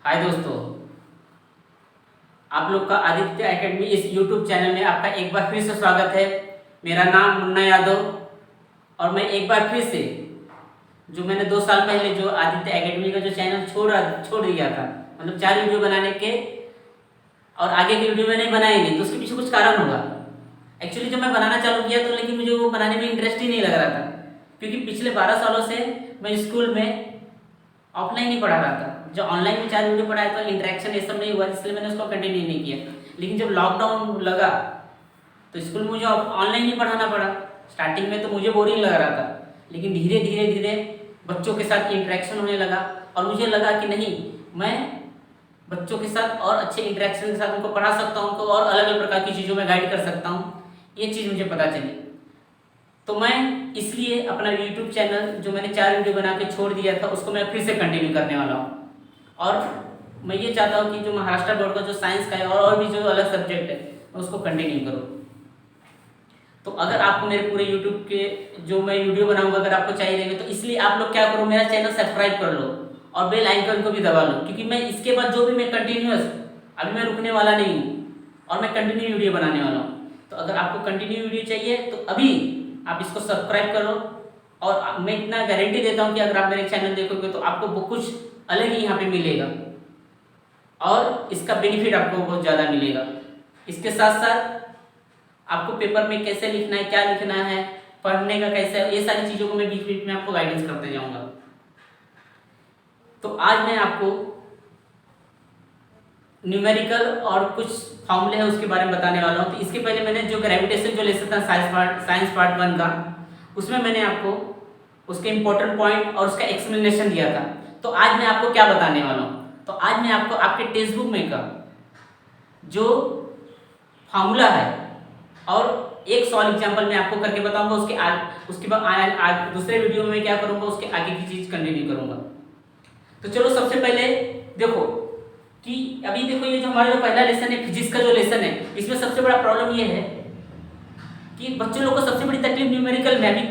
हाय दोस्तों, आप लोग का आदित्य एकेडमी इस यूट्यूब चैनल में आपका एक बार फिर से स्वागत है। मेरा नाम मुन्ना यादव और मैं एक बार फिर से जो मैंने 2 साल पहले जो आदित्य एकेडमी का जो चैनल छोड़ दिया था, मतलब 4 वीडियो बनाने के और आगे की वीडियो मैंने बनाई नहीं, तो उसके पीछे कुछ कारण होगा। एक्चुअली जब मैं बनाना चालू किया तो लेकिन मुझे वो बनाने में इंटरेस्ट ही नहीं लग रहा था, क्योंकि पिछले 12 सालों से मैं स्कूल में ऑफलाइन ही पढ़ा रहा था। जब ऑनलाइन में 4 वीडियो पढ़ाया तो इंटरेक्शन ये सब नहीं हुआ, इसलिए मैंने उसको कंटिन्यू नहीं किया। लेकिन जब लॉकडाउन लगा तो स्कूल में मुझे ऑनलाइन ही पढ़ाना पड़ा। स्टार्टिंग में तो मुझे बोरिंग लग रहा था, लेकिन धीरे धीरे धीरे बच्चों के साथ इंटरेक्शन होने लगा और मुझे लगा कि नहीं, मैं बच्चों के साथ और अच्छे इंटरेक्शन के साथ उनको पढ़ा सकता हूँ, उनको और अलग अलग प्रकार की चीज़ों में गाइड कर सकता हूँ। ये चीज़ मुझे पता चली, तो मैं इसलिए अपना यूट्यूब चैनल जो मैंने 4 वीडियो बना के छोड़ दिया था उसको मैं फिर से कंटिन्यू करने वाला हूँ। और मैं ये चाहता हूँ कि जो महाराष्ट्र बोर्ड का जो साइंस का है और भी जो अलग सब्जेक्ट है मैं उसको कंटिन्यू करूँ। तो अगर आपको मेरे पूरे यूट्यूब के जो मैं वीडियो बनाऊंगा अगर आपको चाहिए रहेंगे तो इसलिए आप लोग क्या करो, मेरा चैनल सब्सक्राइब कर लो और बेल आइकन को भी दबा लो, क्योंकि मैं इसके बाद जो भी मैं कंटिन्यूअस अभी मैं रुकने वाला नहीं हूँ और मैं कंटिन्यू वीडियो बनाने वाला हूँ। तो अगर आपको कंटिन्यू वीडियो चाहिए तो अभी आप इसको सब्सक्राइब करो, और मैं इतना गारंटी देता हूँ कि अगर आप मेरे चैनल देखोगे तो आपको कुछ अलग ही यहाँ पे मिलेगा और इसका बेनिफिट आपको बहुत ज़्यादा मिलेगा। इसके साथ साथ आपको पेपर में कैसे लिखना है, क्या लिखना है, पढ़ने का कैसे है, ये सारी चीज़ों को मैं बीच बीच में आपको गाइडेंस करते जाऊँगा। तो आज मैं आपको न्यूमेरिकल और कुछ फॉर्मूले है उसके बारे में बताने वाला हूँ। तो इसके पहले मैंने जो ग्रेविटेशन जो लेसन था साइंस पार्ट 1 का, उसमें मैंने आपको उसके इम्पोर्टेंट पॉइंट और उसका एक्सप्लेनेशन दिया था। तो आज मैं आपको क्या बताने वाला हूँ, तो आज मैं आपको आपके टेक्स्ट बुक में का जो फार्मूला है और एक सॉल्व एग्जाम्पल मैं आपको करके बताऊंगा। उसके बाद दूसरे वीडियो में मैं क्या करूंगा, उसके आगे की चीज कंटिन्यू करूंगा। तो चलो सबसे पहले देखो कि अभी देखो ये जो हमारा जो पहला लेसन है फिजिक्स का जो लेसन है, इसमें सबसे बड़ा प्रॉब्लम ये है कि बच्चों लोग को सबसे बड़ी तकलीफ न्यूमेरिकल में, अभी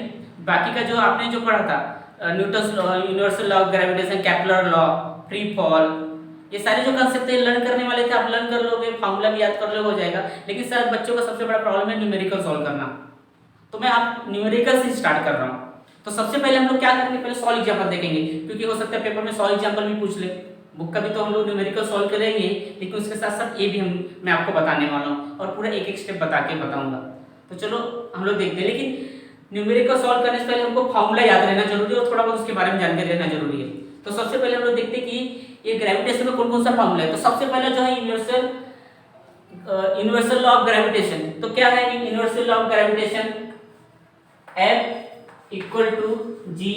बाकी का जो आपने जो पढ़ा था Newton's law, universal law of gravitation, Kepler law, free fall, ये सारे जो कंसेप्ट है लर्न करने वाले थे, आप लर्न कर लोगे, फार्मूला भी याद कर लोगे, हो जाएगा। लेकिन सर बच्चों का सबसे बड़ा प्रॉब्लम है न्यूमेरिकल सॉल्व करना, तो मैं आप न्यूमेरिकल से स्टार्ट कर रहा हूँ। तो सबसे पहले हम लोग क्या करेंगे, पहले सॉल्व एग्जाम्पल देखेंगे, क्योंकि हो सकता है पेपर में सॉल्व एग्जाम्पल भी पूछ ले। बुक का भी तो हम लोग न्यूमेरिकल सॉल्व करेंगे, लेकिन उसके साथ साथ ये भी मैं आपको बताने वाला हूँ और पूरा एक एक स्टेप बता के बताऊंगा। तो चलो हम लोग देखते हैं, लेकिन न्यूमेरिकल सॉल्व करने से पहले हमको फार्मूला याद रहना जरूरी है और थोड़ा बहुत उसके बारे में जानकारी रहना जरूरी है। तो सबसे पहले हम लोग देखते हैं कि ये ग्रेविटेशन में कौन कौन सा फार्मूला है। तो सबसे पहला जो है यूनिवर्सल लॉ ऑफ ग्रेविटेशन। तो क्या है universal law of gravitation, F equal to G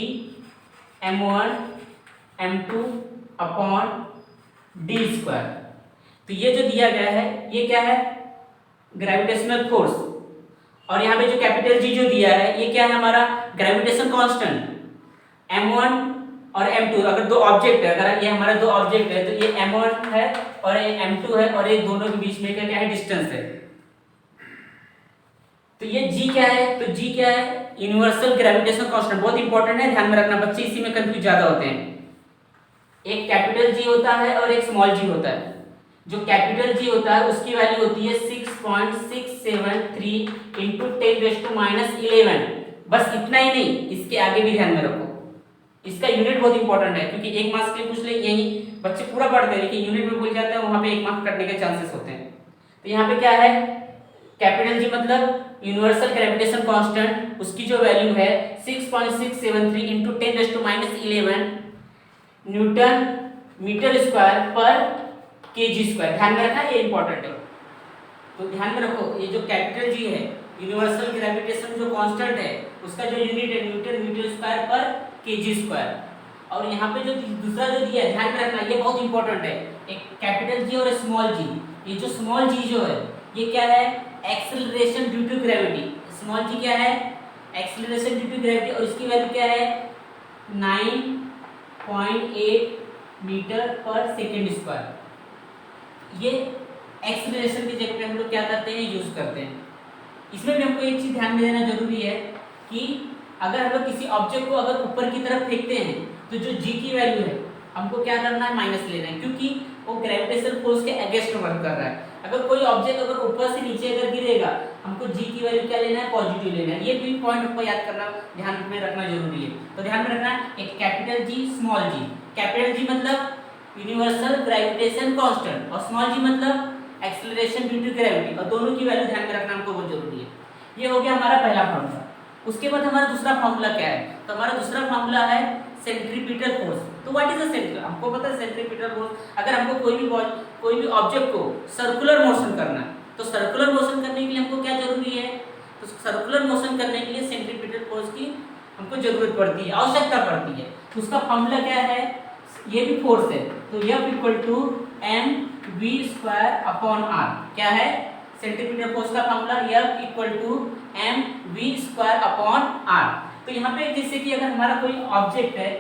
m1 m2 upon D square. तो ये जो दिया गया है ये क्या है, ग्रेविटेशनल फोर्स, और यहाँ पे जो कैपिटल जी जो दिया है ये क्या है, हमारा ग्रेविटेशन कांस्टेंट m1 और m2। अगर दो ऑब्जेक्ट है, अगर ये हमारा दो ऑब्जेक्ट है तो ये m1 है और ये m2 है, और ये दोनों के बीच में क्या है, डिस्टेंस है। तो ये g क्या है, तो g क्या है, यूनिवर्सल ग्रेविटेशन कांस्टेंट। बहुत इंपॉर्टेंट है, ध्यान में रखना, बच्चे इसी में कंफ्यूज ज्यादा होते हैं। एक कैपिटल जी होता है और एक स्मॉल जी होता है। जो कैपिटल जी होता है उसकी वैल्यू होती है 6.673 इंटू 10⁻11। बस इतना ही नहीं, इसके आगे भी ध्यान में रखो, इसका यूनिट बहुत इंपॉर्टेंट है, क्योंकि 1 मार्क्स के लिए पूछ ले, यही बच्चे पूरा पढ़ते हैं लेकिन यूनिट में भूल जाते हैं, वहां पे 1 मार्क्स कटने के चांसेस होते हैं। तो यहाँ पे क्या है, कैपिटल जी मतलब यूनिवर्सल ग्रेविटेशन कांस्टेंट, उसकी जो वैल्यू है 6.673 इंटू 10⁻11 न्यूटन मीटर स्क्वायर पर केजी स्क्वायर। ध्यान में रखना, ये इंपॉर्टेंट है। तो ध्यान में रखो, ये जो कैपिटल जी है यूनिवर्सल ग्रेविटेशन जो कांस्टेंट है उसका जो यूनिट है न्यूटन मीटर स्क्वायर पर केजी स्क्वायर। और यहाँ पे जो दूसरा जो दिया है, ध्यान में रखना, ये बहुत इंपॉर्टेंट है, एक कैपिटल जी और स्मॉल जी। ये जो स्मॉल जी जो है ये क्या है, acceleration due to gravity. Small g क्या है, एक्सेलरेशन ड्यू टू ग्रेविटी, और इसकी वैल्यू क्या है 9.8 मीटर पर सेकेंड स्क्वायर। ये एक्सेलरेशन की जगह पे हम लोग क्या करते हैं, यूज करते हैं। इसमें भी हमको एक चीज ध्यान में देना जरूरी है कि अगर हम लोग किसी ऑब्जेक्ट को अगर ऊपर की तरफ फेंकते हैं तो जो जी की वैल्यू है हमको क्या करना है, माइनस लेना है, क्योंकि वो ग्रेविटेशनल फोर्स के अगेंस्ट वर्क कर रहा है। अगर कोई ऑब्जेक्ट अगर ऊपर से नीचे अगर गिरेगा, हमको जी की वैल्यू क्या लेना है, पॉजिटिव लेना है। ये भी पॉइंट हमको याद करना, ध्यान में रखना जरूरी है। तो ध्यान में रखना एक कैपिटल जी, स्मॉल जी। कैपिटल जी मतलब यूनिवर्सल ग्रेविटेशन कांस्टेंट और स्मॉल जी मतलब एक्सेलरेशन ड्यू टू ग्रेविटी, और दोनों की वैल्यू ध्यान में रखना हमको बहुत जरूरी है। ये हो गया हमारा पहला फॉर्मूला। उसके बाद हमारा दूसरा फॉर्मूला क्या है, तो हमारा दूसरा फॉर्मूला है सेंट्रीपिटल फोर्स। तो व्हाट इज द सेंट्रीपिटल, हमको पता है सेंट्रीपिटल फोर्स। अगर हमको कोई भी ऑब्जेक्ट को सर्कुलर मोशन करना है, तो सर्कुलर मोशन करने के लिए हमको क्या जरूरी है, तो सर्कुलर मोशन करने के लिए सेंट्रीपिटल फोर्स की हमको जरूरत पड़ती है, आवश्यकता पड़ती है। तो उसका फॉर्मूला क्या है, ये भी फोर्स है, तो F equal to M V square upon R. क्या है, सेंट्रीपिटल फोर्स का formula F equal to M V square upon R. तो यहाँ पे जैसे कि अगर हमारा कोई ऑब्जेक्ट है,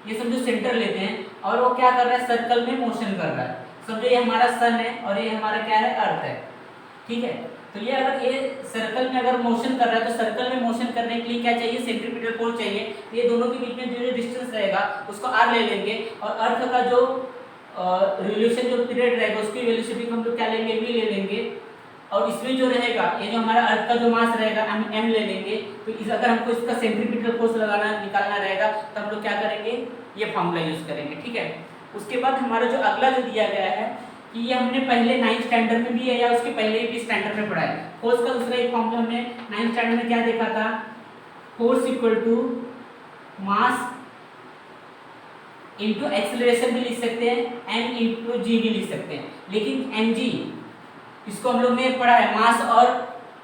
ये समझो सेंटर लेते हैं और वो क्या कर रहा है, सर्कल में मोशन कर रहा है। समझो ये हमारा सन है और ये हमारा क्या है, अर्थ है, ठीक है। तो ये अगर ये सर्कल में अगर मोशन कर रहा है, तो सर्कल में मोशन करने के लिए क्या चाहिए, सेंट्रीपिटल फोर्स चाहिए। तो ये दोनों के बीच में जो डिस्टेंस रहेगा उसको r ले लेंगे, और अर्थ का जो रिवोल्यूशन जो पीरियड रहेगा उसकी वेलोसिटी को हम लोग क्या लेंगे, v ले लेंगे। और इसमें जो रहेगा, ये जो हमारा अर्थ का जो मास रहेगा हम m ले लेंगे। तो इस अगर हमको इसका सेंट्रीपिटल फोर्स निकालना रहेगा तो हम लोग क्या करेंगे, ये फॉर्मूला यूज करेंगे, ठीक है। उसके बाद हमारा जो अगला जो दिया गया है कि ये हमने पहले 9th स्टैंडर्ड में भी है या उसके पहले भी स्टैंडर्ड में पढ़ा है। फोर्स का दूसरा एक फॉर्मूला हमने 9th स्टैंडर्ड में क्या देखा था, force equal to mass into acceleration भी लिख सकते हैं, m इनटू जी भी लिख सकते हैं। लेकिन mg इसको हम लोग ने पढ़ा है, मास और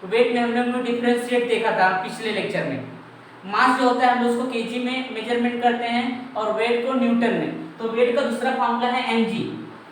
वेट में हमने लोग डिफरेंशिएट देखा था पिछले लेक्चर में। मास जो होता है हम लोग उसको केजी में मेजरमेंट करते हैं और वेट को न्यूटन में। तो वेट का दूसरा फॉर्मूला है mg।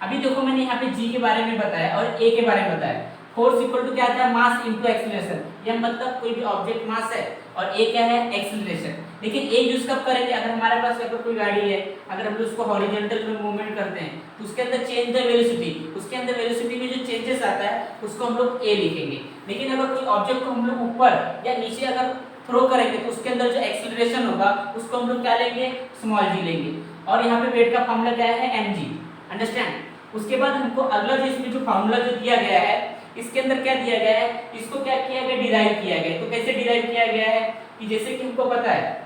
अभी देखो मैंने यहाँ पे g के बारे में बताया और a के बारे में बताया। फोर्स इक्वल टू क्या था, मास इनटू एक्सेलरेशन। यह मतलब कोई भी ऑब्जेक्ट मास है और a क्या है, एक्सेलरेशन। लेकिन a यूज कब करेंगे, अगर हमारे पास अगर कोई गाड़ी है, अगर हम उसको हॉरिजॉन्टल में मूवमेंट करते हैं तो उसके अंदर चेंज द वेलोसिटी, उसके अंदर वेलोसिटी में जो चेंजेस आता है उसको हम लोग a लिखेंगे। लेकिन अगर कोई ऑब्जेक्ट को हम लोग ऊपर या नीचे अगर थ्रो करेंगे तो उसके अंदर जो एक्सेलरेशन होगा उसको हम लोग क्या लेंगे, स्मॉल g लेंगे। और यहाँ पे वेट का फॉर्मूला क्या है, mg। अंडरस्टैंड। उसके बाद हमको अगला जो इसमें जो फॉर्मूला जो दिया गया है, इसके अंदर क्या दिया गया है, इसको क्या किया गया, डिराइव किया गया। तो कैसे डिराइव किया गया है कि जैसे कि हमको पता है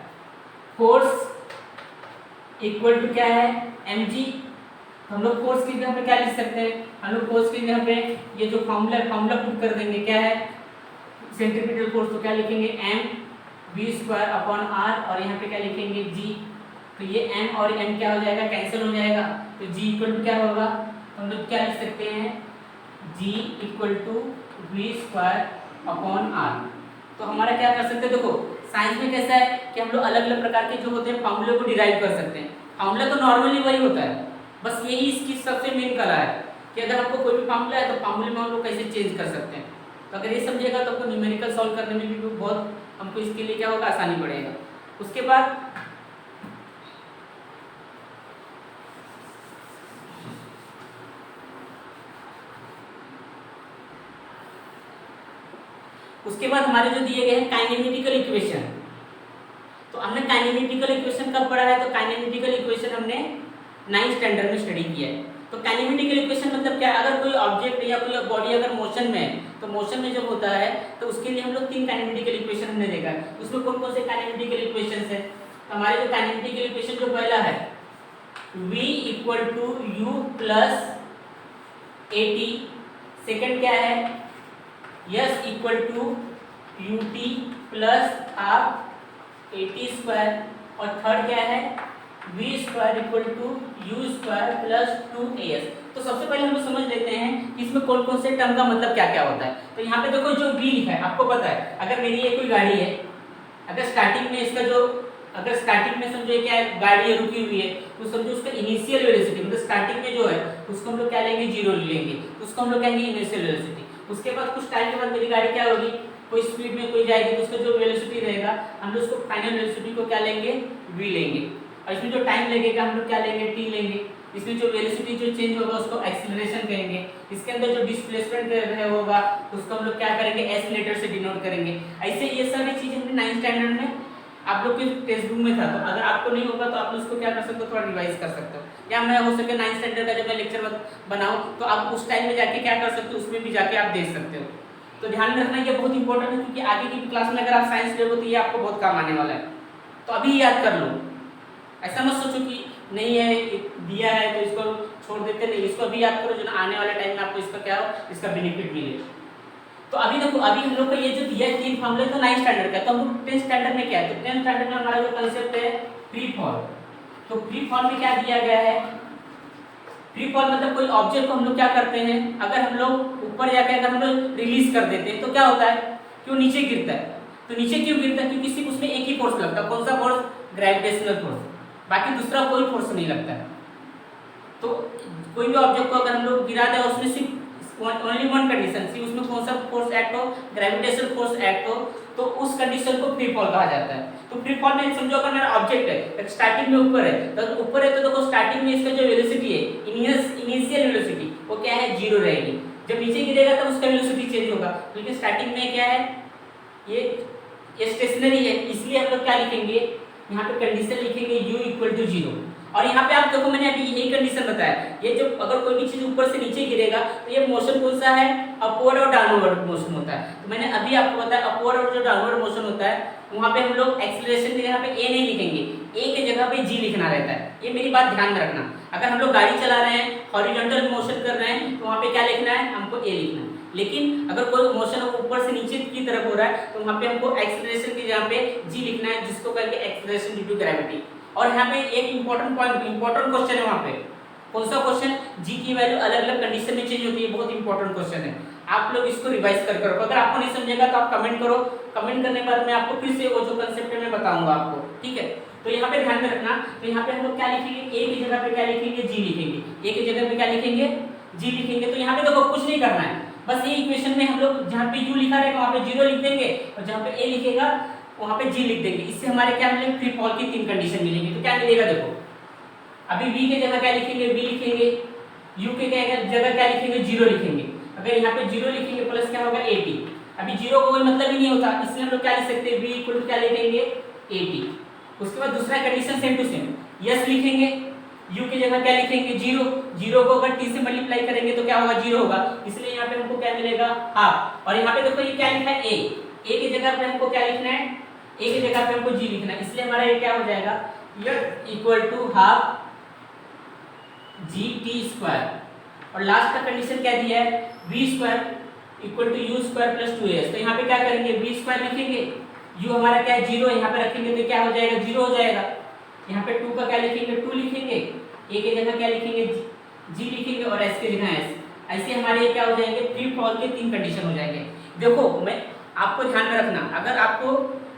फोर्स इक्वल टू क्या है, mg। हम लोग फोर्स की जगह पे क्या लिख सकते हैं, हम लोग फोर्स की जगह पे ये जो फॉर्मूला पुट कर देंगे, क्या है सेंट्रीपिटल फोर्स, तो क्या लिखेंगे m v square upon r, और यहाँ पे क्या लिखेंगे g। तो ये m और m क्या हो जाएगा, कैंसिल हो जाएगा। तो g इक्वल टू क्या होगा, हम लोग क्या लिख सकते हैं, g equal to v square upon r। तो हमारा क्या कर सकते हैं, देखो साइंस में कैसा है कि हम लोग अलग अलग प्रकार के जो होते हैं फॉर्मूले को डिराइव कर सकते हैं। फॉर्मूला तो नॉर्मली वही होता है, बस यही इसकी सबसे मेन कला है कि अगर हमको कोई भी फॉर्मूला है तो फॉर्मूले में हम लोग कैसे चेंज कर सकते हैं। तो अगर ये समझेगा तो आपको न्यूमेरिकल सॉल्व करने में भी बहुत हमको इसके लिए क्या होगा, आसानी पड़ेगा। उसके बाद हमारे जो दिए गए हैं काइनेमेटिकल इक्वेशन। तो हमने काइनेमेटिकल इक्वेशन कब पढ़ा है, तो काइनेमेटिकल इक्वेशन हमने 9th स्टैंडर्ड में स्टडी किया है। तो काइनेमेटिकल इक्वेशन मतलब क्या, अगर कोई ऑब्जेक्ट या कोई बॉडी अगर मोशन में है, तो मोशन में जब होता है तो उसके लिए हम लोग 3 काइनेमेटिकल इक्वेशन हमने देखा है। उसमें कौन कौन से काइनेमेटिकल इक्वेशंस है, तो हमारे जो काइनेमेटिकल इक्वेशन जो पहला है v equal to u plus at, second क्या है s equal to ut plus half at square, और थर्ड क्या है v square equal to u square plus 2as। तो सबसे पहले हम लोग समझ लेते हैं कि इसमें कौन कौन से टर्म का मतलब क्या क्या होता है। तो यहाँ पे देखो जो v लिखा है, आपको पता है अगर मेरी ये कोई गाड़ी है, अगर स्टार्टिंग में इसका जो अगर स्टार्टिंग में समझो क्या है, गाड़ी रुकी हुई है, तो समझो उसका इनिशियल वेलोसिटी मतलब स्टार्टिंग में जो है उसको हम लोग क्या लेंगे, 0 लेंगे, उसको हम लोग कहेंगे इनिशियल वेलोसिटी। उसके बाद कुछ टाइम के बाद मेरी गाड़ी क्या होगी, कोई स्पीड में कोई जाएगी तो उसका जो वेलोसिटी रहेगा हम लोग उसको फाइनल वेलोसिटी को क्या लेंगे, v लेंगे। और इसमें जो टाइम लगेगा हम लोग क्या लेंगे, t लेंगे। इसमें जो वेलोसिटी जो चेंज होगा उसको एक्सेलरेशन कहेंगे। इसके अंदर जो डिस्प्लेसमेंट होगा उसको हम लोग क्या करेंगे, s लेटर से डिनोट करेंगे। ऐसे ये सारी चीजें हमने 9th स्टैंडर्ड में आप लोग के टेक्स्ट बुक में था। तो अगर आपको नहीं होगा तो आप उसको क्या कर सकते हो, थोड़ा रिवाइज कर सकते हो। या मैं हो सके 9th स्टैंडर्ड का जब मैं लेक्चर बनाऊं तो आप उस टाइम में जाके क्या कर सकते हो, उसमें भी जाके आप देख सकते हो। तो ध्यान में रखना ये बहुत इंपॉर्टेंट है, क्योंकि आगे की क्लास में अगर आप साइंस लोगे तो ये आपको बहुत काम आने वाला है। तो अभी याद कर लो, ऐसा मत सोचो कि नहीं है दिया है तो इसको छोड़ देते, नहीं, इसको अभी याद करो, जो आने वाले टाइम में आपको इसका क्या हो, इसका बेनिफिट मिले। तो अभी देखो, अभी हम लोग का ये जो दिया है 3 फॉर्मूले तो 9th स्टैंडर्ड का, तो हम 10th स्टैंडर्ड में क्या है, तो 10th स्टैंडर्ड में हमारा जो कंसेप्ट है फ्री फॉल। तो फ्री फॉल में क्या दिया गया है, फ्री फॉल मतलब कोई ऑब्जेक्ट को हम लोग क्या करते हैं, अगर हम लोग ऊपर जाकर अगर हम लोग रिलीज कर देते हैं तो क्या होता है, क्यों नीचे गिरता है। तो नीचे क्यों गिरता है, क्योंकि सिर्फ उसमें एक ही फोर्स लगता है, कौन सा फोर्स, ग्रेविटेशनल फोर्स, बाकी दूसरा कोई फोर्स नहीं लगता है। तो कोई भी ऑब्जेक्ट को अगर हम लोग गिरा दें उसमें सिर्फ ओनली वन कंडीशन, सिर्फ उसमें कौन सा फोर्स एक्ट हो, ग्रेविटेशनल फोर्स एक्ट हो, तो उस कंडीशन को फ्री फॉल कहा जाता है। तो फ्री फॉल में समझो अगर मेरा ऑब्जेक्ट है स्टार्टिंग में ऊपर है, तो ऊपर है तो देखो स्टार्टिंग में इसका जो वेलोसिटी है, इनिशियल वेलोसिटी वो क्या है, 0 रहेगी। जब नीचे गिरेगा तब उसका वेलोसिटी चेंज होगा, क्योंकि स्टार्टिंग में क्या है, ये स्टेशनरी है, इसलिए हम लोग क्या लिखेंगे, यहाँ पे कंडीशन लिखेंगे u इक्वल टू 0। और यहाँ पे आप देखो मैंने अभी यही कंडीशन बताया, ये जो अगर कोई भी चीज ऊपर से नीचे गिरेगा तो ये मोशन कौन सा है, अपवर्ड और डाउनवर्ड मोशन होता है। तो मैंने अभी आपको बताया अपवर्ड और जो डाउनवर्ड मोशन होता है वहाँ पे हम लोग एक्सीलरेशन की जगह पे a नहीं लिखेंगे, a की जगह पे g लिखना रहता है। ये मेरी बात ध्यान में रखना, अगर हम लोग गाड़ी चला रहे हैं, हॉरिजॉन्टल मोशन कर रहे हैं, तो वहाँ पे क्या लिखना है, हमको a लिखना है। लेकिन अगर कोई मोशन ऊपर से नीचे की तरफ हो रहा है तो वहाँ पे हमको एक्सीलरेशन की जगह पे g लिखना है, जिसको कहेंगे एक्सीलरेशन ड्यू टू ग्रेविटी। और यहाँ पे एक इंपॉर्टेंट पॉइंट, इंपॉर्टेंट क्वेश्चन है वहाँ पे, कौन सा क्वेश्चन, g की वैल्यू अलग अलग कंडीशन में चेंज होती है, बहुत इंपॉर्टेंट क्वेश्चन है। आप लोग इसको रिवाइज कर करो, अगर आपको नहीं समझेगा तो आप कमेंट करो, कमेंट करने के बाद मैं आपको फिर से वो जो कंसेप्ट है मैं बताऊंगा आपको, ठीक है। तो यहाँ पे ध्यान में रखना, तो यहाँ पे हम लोग क्या लिखेंगे, a की जगह पे क्या लिखेंगे, g लिखेंगे, a की जगह पे क्या लिखेंगे, g लिखेंगे। तो यहाँ पे देखो कुछ नहीं करना है, बस ये इक्वेशन में हम लोग जहाँ पे u लिखा रहेगा वहाँ पे 0 लिख देंगे, और जहाँ पे a लिखेगा वहाँ पे g लिख देंगे। इससे हमारे क्या मिलेंगे, फ्री फॉल की 3 कंडीशन मिलेंगी। तो क्या मिलेगा देखो, अभी v के जगह क्या लिखेंगे, v लिखेंगे, u के जगह क्या लिखेंगे, 0 लिखेंगे। अगर यहाँ पे 0 लिखेंगे प्लस क्या होगा 80, अभी 0 का कोई मतलब ही नहीं होता, इसलिए हम लोग क्या लिख सकते हैं, v इक्वल टू क्या लिखेंगे 80। उसके बाद दूसरा condition same to same, yes लिखेंगे, u की जगह क्या लिखेंगे 0, 0 को अगर t से मल्टीप्लाई करेंगे तो क्या होगा 0 होगा, इसलिए यहाँ पे हमको क्या मिलेगा हाफ। और यहाँ पे देखो ये क्या लिखा है a की जगह पे हमको क्या लिखना है, a की जगह पे हमको g लिखना है, इसलिए हमारा ये क्या हो जाएगा, ये इक्वल टू हाफ gt²। और लास्ट का कंडीशन क्या दिया है, v² equal to u² plus 2as। तो यहाँ पे क्या करेंगे, v² लिखेंगे, u हमारा क्या है 0, यहाँ पे रखेंगे तो क्या हो जाएगा 0 हो जाएगा। यहाँ पे 2 का क्या लिखेंगे 2 लिखेंगे, a की जगह क्या लिखेंगे g लिखेंगे, और s की जगह s। ऐसे हमारे क्या हो जाएंगे, फ्री फॉल के 3 कंडीशन हो जाएंगे। देखो मैं आपको ध्यान में रखना, अगर आपको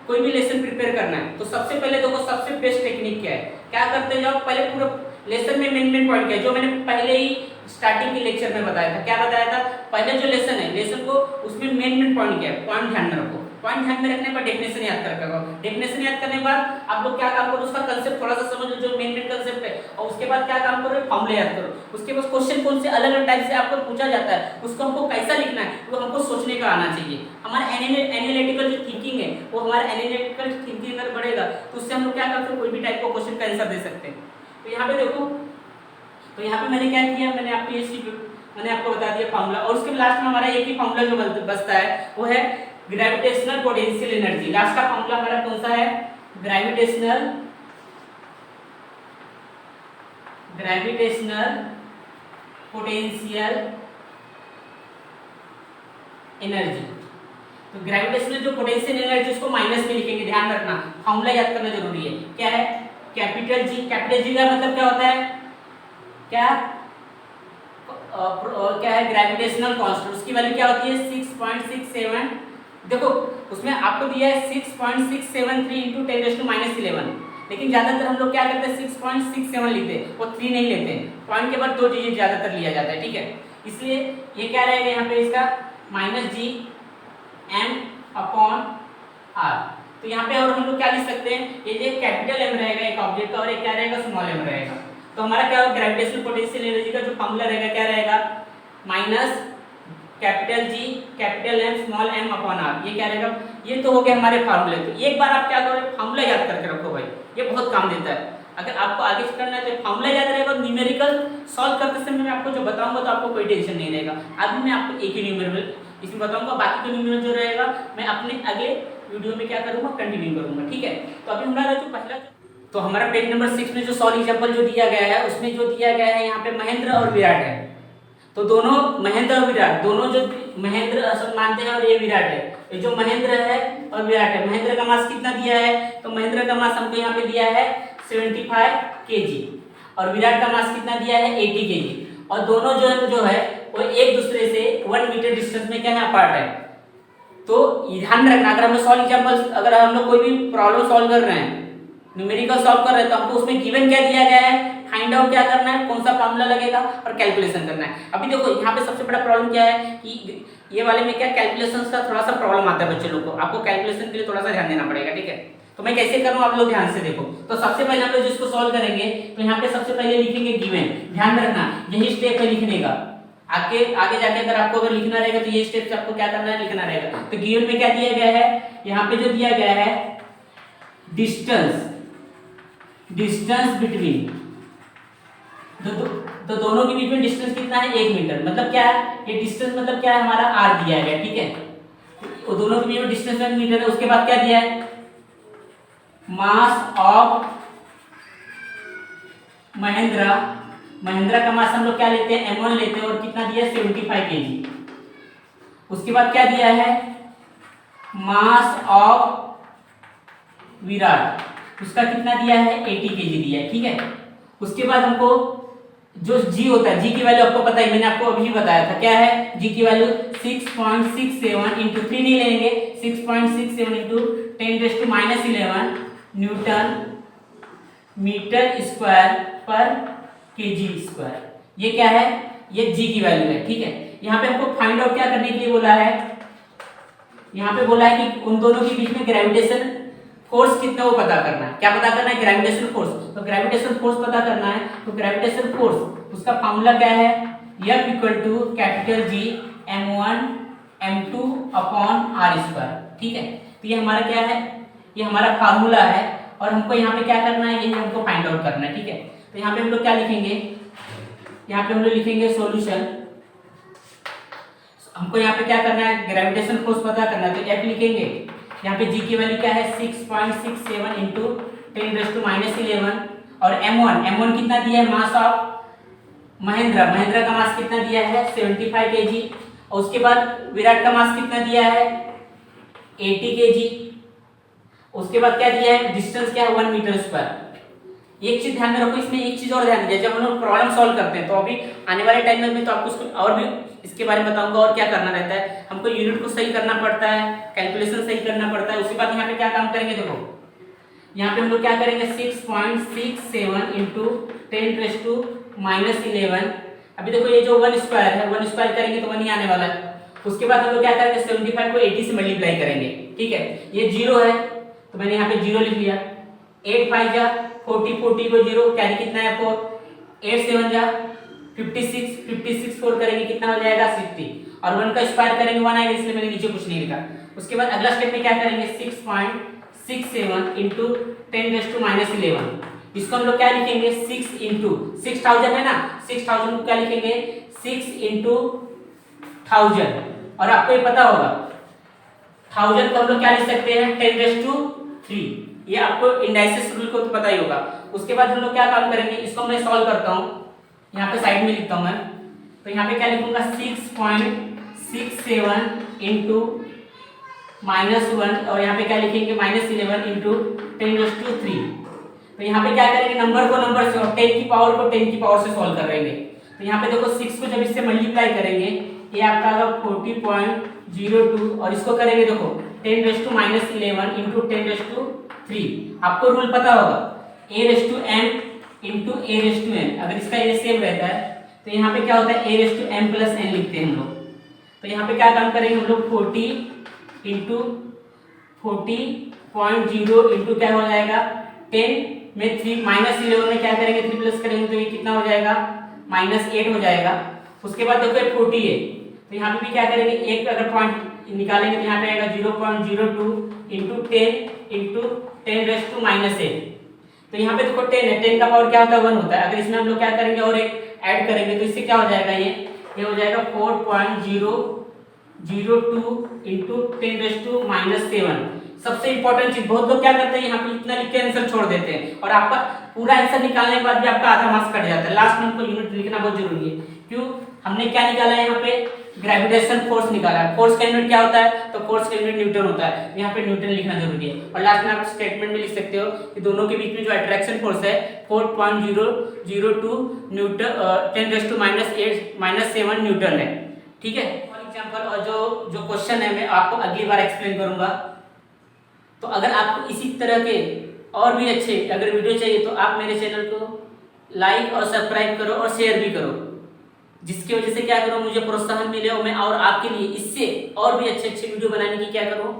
कोई भी लेसन प्रिपेयर करना है तो सबसे पहले देखो सबसे बेस्ट टेक्निक क्या है, क्या करते जाओ, पहले पूरा लेसन में मेन पॉइंट क्या है, जो मैंने पहले ही स्टार्टिंग के लेक्चर में बताया था। क्या बताया था, पहले जो लेसन है, लेसन को उसमें मेन पॉइंट क्या है, पॉइंट ध्यान में रखो। पॉइंट ध्यान में रखने के बाद डेफिनेशन याद कर रखो, डेफिनेशन याद करने के बाद आप लोग क्या काम करो, उसका कंसेप्ट थोड़ा सा समझ लो, जो मेन कंसेप्ट है, और उसके बाद क्या काम करो, फॉर्मूले याद करो। उसके बाद क्वेश्चन कौन से अलग अलग टाइप से आपको पूछा जाता है, उसको हमको कैसा लिखना है वो हमको सोचने का आना चाहिए। हमारा एनालिटिकल जो थिंकिंग है वो हमारा एनालिटिकल थिंकिंग अगर बढ़ेगा तो उससे हम लोग क्या करते हैं, कोई भी टाइप का क्वेश्चन का आंसर दे सकते हैं। तो यहाँ पे देखो, तो यहाँ पे मैंने क्या किया, मैंने आपको बता दिया फार्मूला, और उसके लास्ट में हमारा एक ही फार्मूला जो बचता है वो है ग्रेविटेशनल पोटेंशियल एनर्जी। लास्ट का फार्मूला हमारा कौन सा है, ग्रेविटेशनल पोटेंशियल एनर्जी। तो ग्रेविटेशनल जो पोटेंशियल एनर्जी उसको माइनस में लिखेंगे, ध्यान रखना, फार्मूला याद करना जरूरी है। क्या है, कैपिटल जी का मतलब क्या होता है, क्या है ग्रेविटेशनल कांस्टेंट, उसकी वैल्यू क्या होती है 6.67। देखो उसमें आपको दिया है 6.673 × 10⁻⁻11, लेकिन ज्यादातर हम लोग क्या करते हैं 6.67 लिखते हैं, वो 3 नहीं लेते हैं, पॉइंट के बाद 2 डिजिट ज्यादातर लिया जाता है, ठीक है। इसलिए ये क्या रहेगा यहाँ पे इसका -gm/r। तो यहाँ पे और हम लोग क्या लिख सकते हैं, ये जो कैपिटल एम रहेगा एक ऑब्जेक्ट का, और एक क्या रहेगा स्मॉल एम रहेगा। तो हमारा क्या होगा, ग्रेविटेशनल पोटेंशियल एनर्जी का जो फॉर्मूला रहेगा क्या रहेगा, minus capital G capital M small M upon R. ये क्या रहेगा, ये तो हो गया हमारे फार्मूले। तो एक बार आप क्या करो, फार्मूला याद करके रखो भाई, ये बहुत काम देता है। अगर आपको आगे से करना है तो फॉर्मूला याद रहेगा, न्यूमेरिकल सॉल्व करते समय मैं आपको जो बताऊंगा तो आपको कोई टेंशन नहीं रहेगा। अभी मैं आपको एक ही न्यूमेरिकल इसमें बताऊंगा, बाकी का न्यूमेरिकल जो रहेगा मैं अपने अगले वीडियो में क्या करूंगा, कंटिन्यू करूंगा, ठीक है। तो अभी हमारा जो पहला, तो हमारा पेज नंबर 6 में जो सॉल्व एग्जांपल जो दिया गया है उसमें जो दिया गया है यहाँ पे महेंद्र और विराट है। तो दोनों महेंद्र और विराट दोनों जो महेंद्र असल मानते हैं और ये विराट है। ये जो महेंद्र है और विराट है, महेंद्र का मास कितना दिया है, तो महेंद्र का मास हमको यहाँ पे दिया है 75 kg और विराट का मास कितना दिया है 80 kg। और दोनों जो है वो एक दूसरे से 1 मीटर डिस्टेंस में क्या है अपार्ट है। तो ध्यान रखना, अगर हम सॉल्व एग्जांपल, अगर हम लोग कोई भी प्रॉब्लम सॉल्व कर रहे हैं, न्यूमेरिकल सॉल्व कर रहे हैं, तो हमको उसमें गिवन क्या दिया गया है, फाइंड आउट क्या करना है, कौन सा फॉर्मूला लगेगा और कैलकुलेशन करना है। अभी देखो यहाँ पे सबसे बड़ा प्रॉब्लम क्या है कि ये वाले में क्या कैलकुलेशंस का थोड़ा सा प्रॉब्लम आता है बच्चे लोग को, आपको कैलकुलेशन के लिए थोड़ा सा ध्यान देना पड़ेगा, ठीक है। तो मैं कैसे करूँ आप लोग ध्यान से देखो। तो सबसे पहले हम लोग जिसको सॉल्व करेंगे तो यहाँ पे सबसे पहले लिखेंगे गिवन। ध्यान रखना यही स्टेप है लिखने का, आगे जाके अगर आपको अगर लिखना रहेगा तो ये स्टेप से आपको क्या करना है, लिखना रहेगा। तो गिवन में क्या दिया गया है, यहाँ पे जो दिया गया है डिस्टेंस बिटवीन, तो दोनों के बीच में डिस्टेंस कितना है 1 मीटर। मतलब क्या है ये डिस्टेंस, मतलब क्या है हमारा r दिया गया, ठीक है। तो दोनों के बीच में डिस्टेंस 1 मीटर है। उसके बाद क्या दिया है, मास ऑफ महेंद्रा का मास हम लोग क्या लेते हैं m1 लेते हैं और कितना दिया है 75 kg। उसके बाद क्या दिया है, मास ऑफ विराट, उसका कितना दिया है 80 kg दिया है, ठीक है। उसके बाद हमको जो g होता है, g की वैल्यू आपको पता है, मैंने आपको अभी बताया था, क्या है g की वैल्यू 6.67 इंटू 3 नहीं लेंगे, 6.67 इंटू 10⁻11 न्यूटन मीटर स्क्वायर पर केजी स्क्वायर। ये क्या है, ये g की वैल्यू है, ठीक है। यहाँ पे हमको फाइंड आउट क्या करने के लिए बोला है, यहाँ पे बोला है कि उन दोनों के बीच में ग्रेविटेशन फोर्स कितना वो पता करना है। क्या पता करना है, ग्रेविटेशन फोर्स। तो ग्रेविटेशन फोर्स पता करना है, तो ग्रेविटेशन फोर्स उसका फार्मूला क्या है, F equal to capital G m1 m2 अपॉन r स्क्वायर, ठीक है। तो ये हमारा क्या है, ये हमारा फार्मूला है और हमको यहाँ पे क्या करना है, ये हमको फाइंड आउट करना है, ठीक है। तो यहाँ पे हम लोग क्या लिखेंगे, यहाँ पे हम लोग लिखेंगे सॉल्यूशन। हमको यहाँ पे क्या करना है, ग्रेविटेशन फोर्स पता करना है, तो F लिखेंगे। यहाँ पे g की वैल्यू क्या है 6.67 इंटू 10⁻11 और m1 कितना दिया है, मास ऑफ महेंद्रा का मास कितना दिया है 75 kg। और उसके बाद विराट का मास कितना दिया है 80 kg। उसके बाद क्या दिया है, डिस्टेंस क्या है 1 मीटर स्क्वायर। एक चीज ध्यान में रखो, इसमें एक चीज और ध्यान दीजिए, जब हम लोग प्रॉब्लम सॉल्व करते हैं तो अभी आने वाले टाइम में तो आपको और भी इसके बारे में बताऊंगा और क्या करना रहता है। हमको यूनिट को सही करना पड़ता है, कैलकुलेशन सही करना पड़ता है। उसके बाद यहाँ पे क्या काम करेंगे, देखो यहाँ पे हम लोग क्या करेंगे 6.67 इंटू 10⁻11। अभी देखो ये जो 1 स्क्वायर है, 1 स्क्वायर करेंगे तो 1 ही आने वाला है। उसके बाद हम लोग क्या करेंगे 75 को 80 से मल्टीप्लाई करेंगे, ठीक है। ये 0 है तो मैंने यहाँ पे 0 लिख लिया। 8 5 जा 40 40 को 0 कैरी कितना है 4, 8 7 जा 56 4 करेंगे कितना हो जाएगा 60 और 1 का स्क्वायर करेंगे 1 आएगा, इसलिए मैंने नीचे कुछ नहीं लिखा। उसके बाद अगला स्टेप में क्या करेंगे 6.67 इंटू 10⁻11। इसको हम लोग क्या लिखेंगे 6 इंटू 6000 है ना, 6000 को क्या लिखेंगे 6 इंटू 1000। और आपको ये पता होगा 1000 को हम लोग क्या लिख सकते हैं 10⁻3। ये आपको इंडाइसिस रूल को तो पता ही होगा। उसके बाद हम लोग क्या काम करेंगे, इसको मैं सॉल्व करता हूँ, यहाँ पे साइड में लिखता हूँ मैं। तो यहाँ पे क्या लिखूंगा 6.67 इंटू -1 और यहाँ पे क्या लिखेंगे -11 इंटू 10⁻3। तो यहाँ पे क्या करेंगे नंबर को नंबर से और 10 की पावर को 10 की पावर से सॉल्व कर रहेंगे। तो यहाँ पे देखो 6 को जब इससे मल्टीप्लाई करेंगे ये आपका आएगा 40.02 और इसको करेंगे देखो 10⁻11 इंटू 10⁻3। आपको रूल पता होगा a⁻m इंटू a⁻n। अगर इसका ये सेम रहता है तो यहाँ पे क्या होता है a⁻m प्लस n लिखते हैं हम लोग। तो यहाँ पे क्या काम करेंगे हम लोग 40 इंटू 40.0 इंटू क्या हो जाएगा 10 में 3 -11 में क्या करेंगे 3 प्लस करेंगे तो ये कितना हो जाएगा -8 हो जाएगा। उसके बाद देखो 40 है तो यहाँ पे भी क्या करेंगे एक अगर पॉइंट निकालेंगे तो यहाँ पे आएगा 0.02 इंटू 10 इंटू 10⁻⁻8। तो यहाँ पे देखो 10 है, 10 का पावर क्या होता है 1 होता है। अगर इसमें हम लोग क्या करेंगे और एक ऐड करेंगे तो इससे क्या हो जाएगा, ये हो जाएगा 4.002 इंटू 10⁻⁻7। सबसे इंपॉर्टेंट चीज, बहुत लोग क्या करते हैं यहाँ पे इतना लिख के आंसर छोड़ देते हैं और आपका पूरा आंसर निकालने के बाद भी आपका आधा मार्क्स कट जाता है। लास्ट में हमको यूनिट लिखना बहुत जरूरी है। क्यों, हमने क्या निकाला है यहाँ पे, ग्रेविटेशन फोर्स निकाला है। फोर्स का यूनिट क्या होता है, तो फोर्स का यूनिट न्यूटन होता है। यहाँ पे न्यूटन लिखना जरूरी है। और लास्ट में आप स्टेटमेंट में लिख सकते हो कि दोनों के बीच में जो अट्रैक्शन फोर्स है 4.002 न्यूटन 10⁻⁸ न्यूटन है। ठीक है। फॉर एग्जांपल, और जो क्वेश्चन है मैं आपको अगली बार एक्सप्लेन करूंगा। तो अगर आपको इसी तरह के और भी अच्छे अगर वीडियो चाहिए तो आप मेरे चैनल को लाइक और सब्सक्राइब करो और शेयर भी करो, जिसकी वजह से क्या करो, मुझे प्रोत्साहन मिले और मैं और आपके लिए इससे और भी अच्छे अच्छे वीडियो बनाने की क्या करूं,